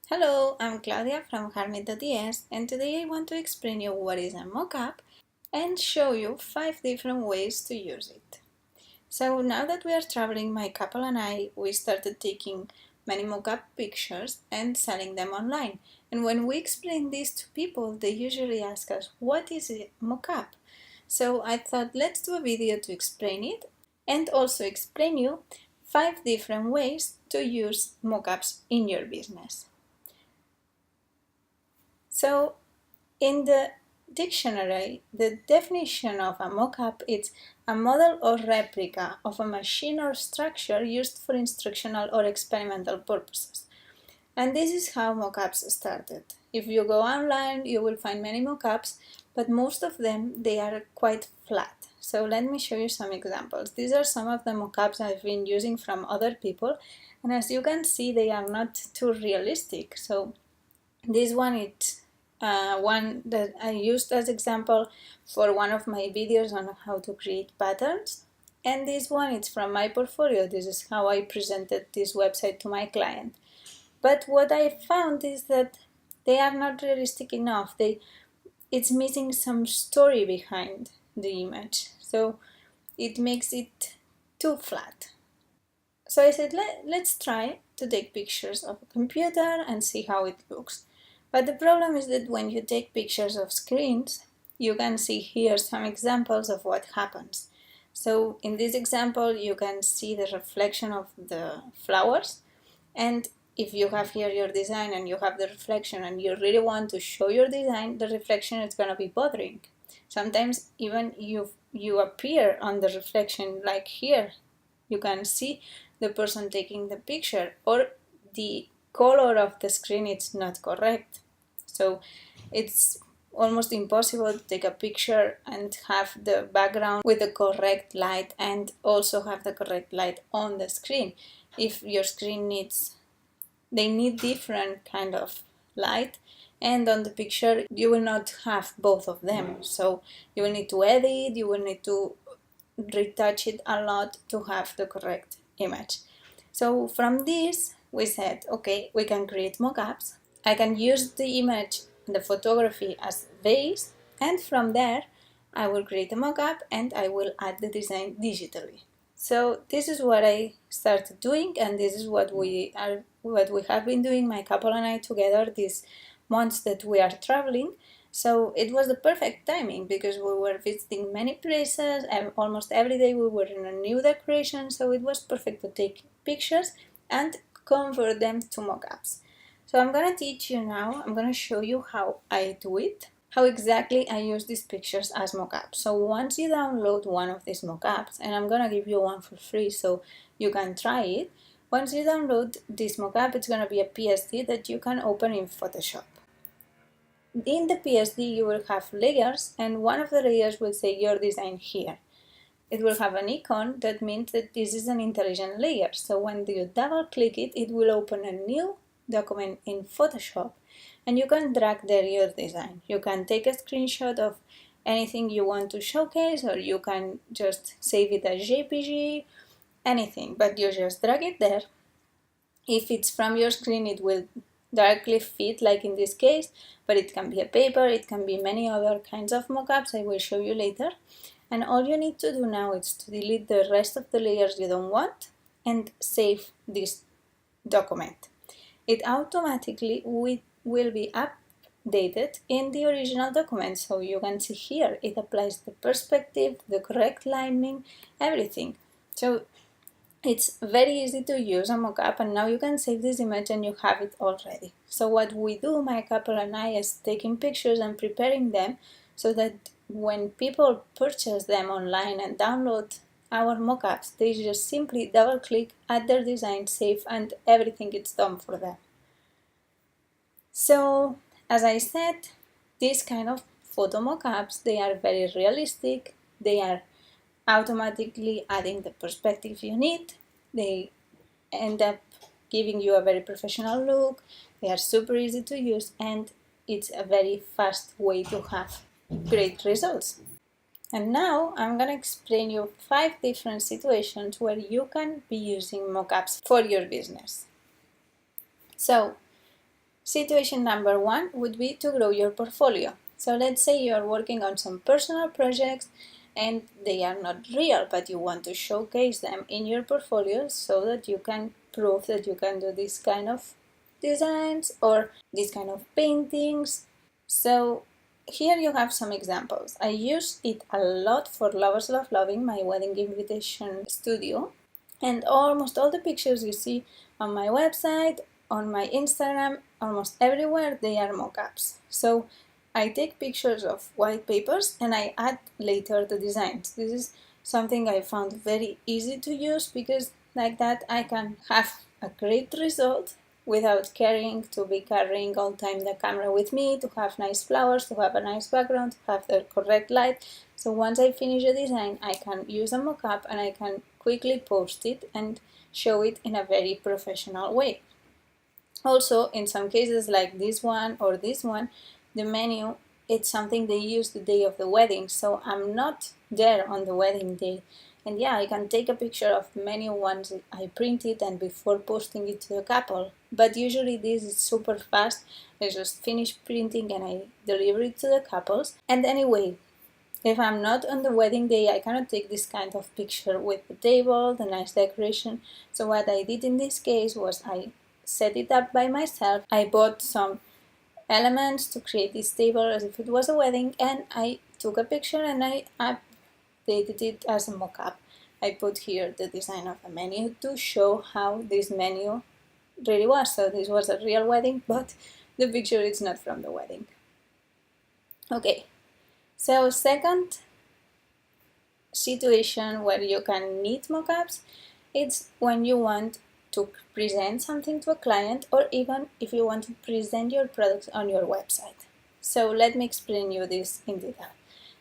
Hello, I'm Claudia from Harmit.es, and today I want to explain you what is a mockup and show you 5 different ways to use it. So now that we are traveling, my couple and I, we started taking many mockup pictures and selling them online. And when we explain this to people, they usually ask us, what is a mockup? So I thought let's do a video to explain it and also explain you 5 different ways to use mockups in your business. So in the dictionary, the definition of a mockup is a model or replica of a machine or structure used for instructional or experimental purposes. And this is how mockups started. If you go online, you will find many mockups, but most of them, they are quite flat. So let me show you some examples. These are some of the mockups I've been using from other people, and as you can see, they are not too realistic. So this one is one that I used as example for one of my videos on how to create patterns, and this one is from my portfolio. This is how I presented this website to my client. But what I found is that they are not realistic enough. It's missing some story behind the image, so it makes it too flat. So I said, let's try to take pictures of a computer and see how it looks. But the problem is that when you take pictures of screens, you can see here some examples of what happens. So in this example, you can see the reflection of the flowers. And if you have here your design and you have the reflection and you really want to show your design, the reflection is going to be bothering. Sometimes even you appear on the reflection, like here, you can see the person taking the picture, or the color of the screen is not correct. So it's almost impossible to take a picture and have the background with the correct light and also have the correct light on the screen. If your screen they need different kind of light, and on the picture you will not have both of them. So you will need to edit, you will need to retouch it a lot to have the correct image. So from this we said, okay, we can create mockups. I can use the image, the photography as base, and from there I will create a mockup and I will add the design digitally. So this is what I started doing, and this is what we have been doing, my couple and I together, these months that we are traveling. So it was the perfect timing because we were visiting many places, and almost every day we were in a new decoration, so it was perfect to take pictures and convert them to mockups. So I'm gonna teach you now, I'm gonna show you how I do it, how exactly I use these pictures as mockups. So once you download one of these mockups, and I'm gonna give you one for free so you can try it, once you download this mockup, it's gonna be a PSD that you can open in Photoshop. In the PSD, you will have layers, and one of the layers will say your design here. It will have an icon that means that this is an intelligent layer. So when you double click it, it will open a new document in Photoshop, and you can drag there your design. You can take a screenshot of anything you want to showcase, or you can just save it as JPG, anything, but you just drag it there. If it's from your screen, it will directly fit, like in this case, but it can be a paper, it can be many other kinds of mockups. I will show you later. And all you need to do now is to delete the rest of the layers you don't want and save this document. It automatically will be updated in the original document. So you can see here, it applies the perspective, the correct lighting, everything. So it's very easy to use a mockup, and now you can save this image and you have it already. So what we do, my couple and I, is taking pictures and preparing them so that when people purchase them online and download our mockups, they just simply double click, add their design, save, and everything is done for them. So as I said, these kind of photo mockups, they are very realistic, they are automatically adding the perspective you need. They end up giving you a very professional look. They are super easy to use, and it's a very fast way to have great results. And now I'm gonna explain you 5 different situations where you can be using mockups for your business. So Situation number one would be to grow your portfolio. So let's say you are working on some personal projects and they are not real, but you want to showcase them in your portfolio so that you can prove that you can do this kind of designs or this kind of paintings. So here you have some examples. I use it a lot for Lovers Love Loving, my wedding invitation studio. And almost all the pictures you see on my website, on my Instagram, almost everywhere, they are mockups. So I take pictures of white papers and I add later the designs. This is something I found very easy to use because like that I can have a great result without carrying all the time the camera with me, to have nice flowers, to have a nice background, to have the correct light. So once I finish a design, I can use a mockup and I can quickly post it and show it in a very professional way. Also, in some cases like this one or this one, the menu, it's something they use the day of the wedding, so I'm not there on the wedding day. And yeah, I can take a picture of the menu once I print it and before posting it to the couple. But usually this is super fast. I just finish printing and I deliver it to the couples. And anyway, if I'm not on the wedding day, I cannot take this kind of picture with the table, the nice decoration. So what I did in this case was I set it up by myself. I bought some elements to create this table as if it was a wedding, and I took a picture and I updated it as a mock-up. I put here the design of a menu to show how this menu really was. So this was a real wedding, but the picture is not from the wedding. Okay, so second situation where you can need mockups, it's when you want to present something to a client or even if you want to present your products on your website. So let me explain you this in detail.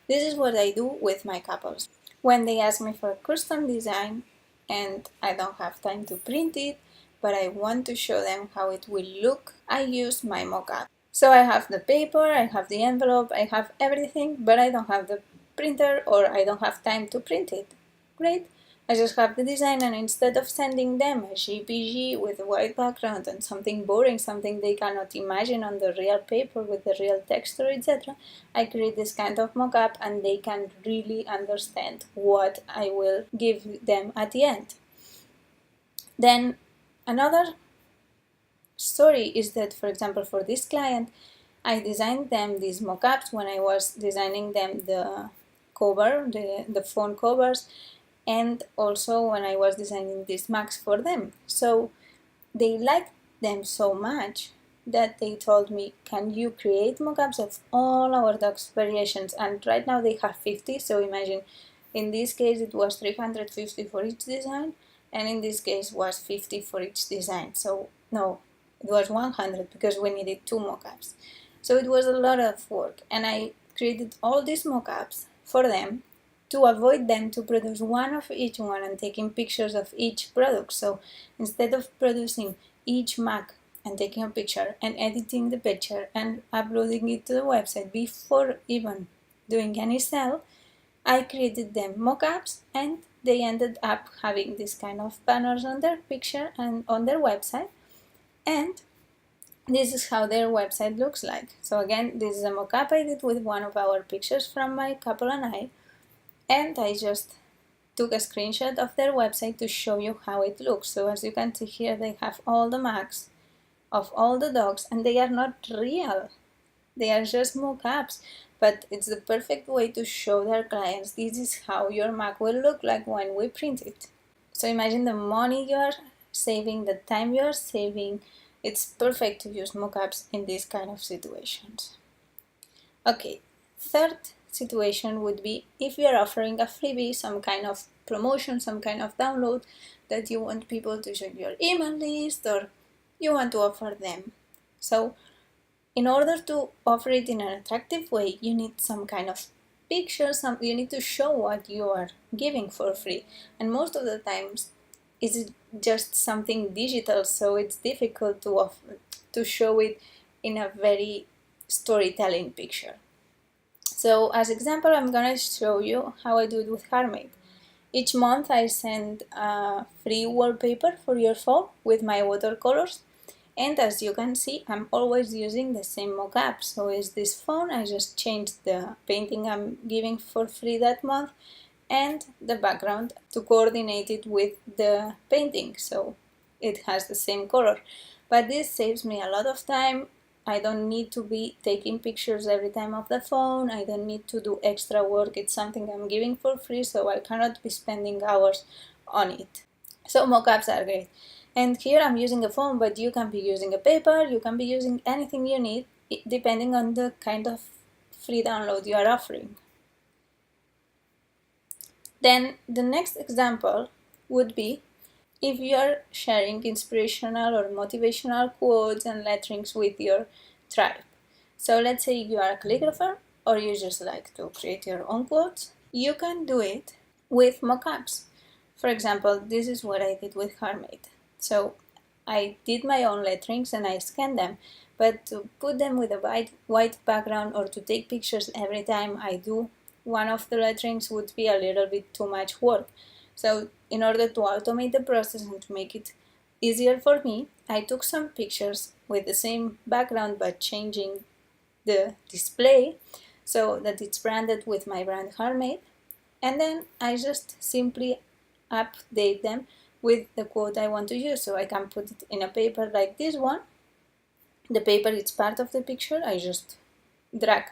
This is what I do with my couples. When they ask me for a custom design and I don't have time to print it, but I want to show them how it will look, I use my mockup. So I have the paper, I have the envelope, I have everything, but I don't have the printer or I don't have time to print it. Great. I just have the design, and instead of sending them a JPG with a white background and something boring, something they cannot imagine on the real paper with the real texture, etc., I create this kind of mock-up and they can really understand what I will give them at the end. Then another story is that, for example, for this client, I designed them these mock-ups when I was designing them the cover, the phone covers, and also when I was designing these mugs for them. So they liked them so much that they told me, can you create mockups of all our dogs variations? And right now they have 50, so imagine in this case it was 350 for each design, and in this case was 50 for each design. So no, it was 100 because we needed 2 mockups. So it was a lot of work, and I created all these mockups for them to avoid them to produce one of each one and taking pictures of each product. So instead of producing each mug and taking a picture and editing the picture and uploading it to the website before even doing any sell, I created them mockups and they ended up having this kind of banners on their picture and on their website. And this is how their website looks like. So again, this is a mockup I did with one of our pictures from my couple and I just took a screenshot of their website to show you how it looks. So as you can see here, they have all the marks of all the dogs and they are not real. They are just mock-ups, but it's the perfect way to show their clients this is how your mug will look like when we print it. So imagine the money you are saving, the time you are saving. It's perfect to use mock-ups in these kind of situations. Okay, third situation would be if you are offering a freebie, some kind of promotion, some kind of download that you want people to join your email list or you want to offer them. So in order to offer it in an attractive way, you need some kind of picture, you need to show what you are giving for free. And most of the times it's just something digital, so it's difficult to show it in a very storytelling picture. So as example, I'm gonna show you how I do it with Harmate. Each month I send a free wallpaper for your phone with my watercolors, And as you can see, I'm always using the same mockup. So is this phone, I just changed the painting I'm giving for free that month and the background to coordinate it with the painting, so it has the same color. But this saves me a lot of time. I don't need to be taking pictures every time of the phone. I don't need to do extra work. It's something I'm giving for free, so I cannot be spending hours on it. So mockups are great. And here I'm using a phone, but you can be using a paper, you can be using anything you need, depending on the kind of free download you are offering. Then the next example would be if you are sharing inspirational or motivational quotes and letterings with your tribe. So let's say you are a calligrapher or you just like to create your own quotes. You can do it with mockups. For example, this is what I did with Handmade. So I did my own letterings and I scanned them, but to put them with a white background or to take pictures every time I do one of the letterings would be a little bit too much work. So in order to automate the process and to make it easier for me, I took some pictures with the same background but changing the display so that it's branded with my brand Handmade, and then I just simply update them with the quote I want to use. So I can put it in a paper like this one. The paper is part of the picture. I just drag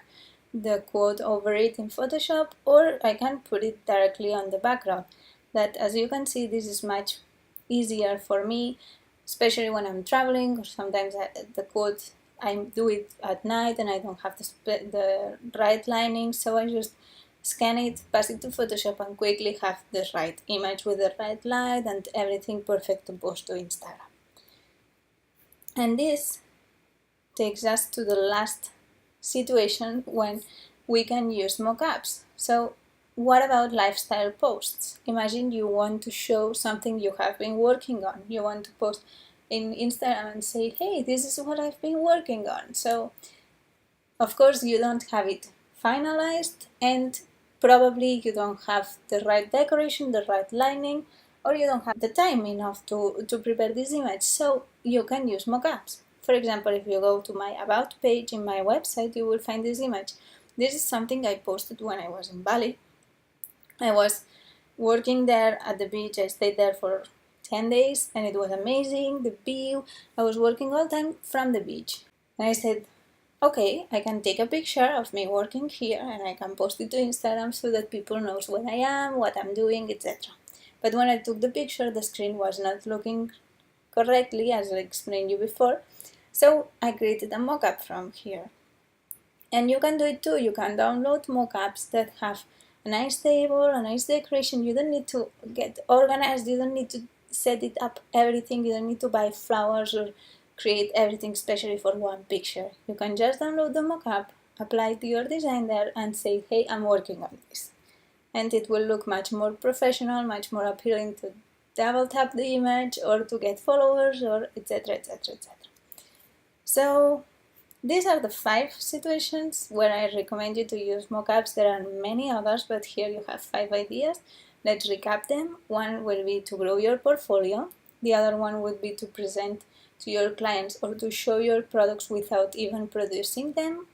the quote over it in Photoshop, or I can put it directly on the background. That, as you can see, this is much easier for me, especially when I'm traveling, or sometimes the quote I do it at night and I don't have the right lining, so I just scan it, pass it to Photoshop, and quickly have the right image with the right light and everything perfect to post to Instagram. And this takes us to the last situation when we can use mockups. So what about lifestyle posts? Imagine you want to show something you have been working on. You want to post in Instagram and say, hey, this is what I've been working on. So of course you don't have it finalized, and probably you don't have the right decoration, the right lining, or you don't have the time enough to prepare this image. So you can use mockups. For example, if you go to my about page in my website, you will find this image. This is something I posted when I was in Bali. I was working there at the beach. I stayed there for 10 days and it was amazing. The view, I was working all the time from the beach. And I said, okay, I can take a picture of me working here and I can post it to Instagram so that people knows where I am, what I'm doing, etc. But when I took the picture, the screen was not looking correctly, as I explained you before. So I created a mockup from here. And you can do it too. You can download mockups that have a nice table, a nice decoration. You don't need to get organized. You don't need to set it up everything. You don't need to buy flowers or create everything specially for one picture. You can just download the mockup, apply to your design there, and say, hey, I'm working on this. And it will look much more professional, much more appealing to double tap the image or to get followers or etc. etc. etc. So these are the 5 situations where I recommend you to use mockups. There are many others, but here you have 5 ideas. Let's recap them. One will be to grow your portfolio. The other one would be to present to your clients or to show your products without even producing them.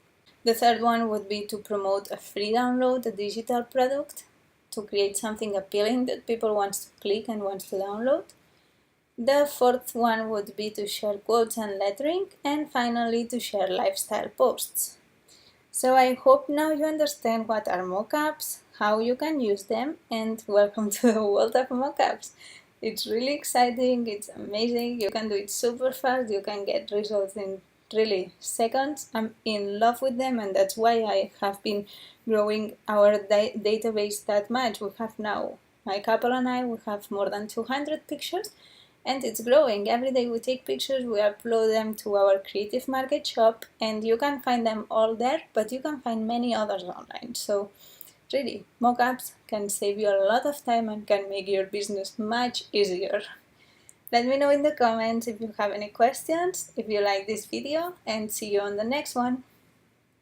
The third one would be to promote a free download, a digital product, to create something appealing that people want to click and want to download. The fourth one would be to share quotes and lettering, and finally to share lifestyle posts. So I hope now you understand what are mockups, how you can use them, and welcome to the world of mockups. It's really exciting, it's amazing, you can do it super fast, you can get results in really seconds. I'm in love with them, and that's why I have been growing our database that much. We have now, my couple and I, we have more than 200 pictures, and it's growing. Every day we take pictures, we upload them to our creative market shop, and you can find them all there, but you can find many others online. So really, mockups can save you a lot of time and can make your business much easier. Let me know in the comments if you have any questions, if you like this video, and see you on the next one.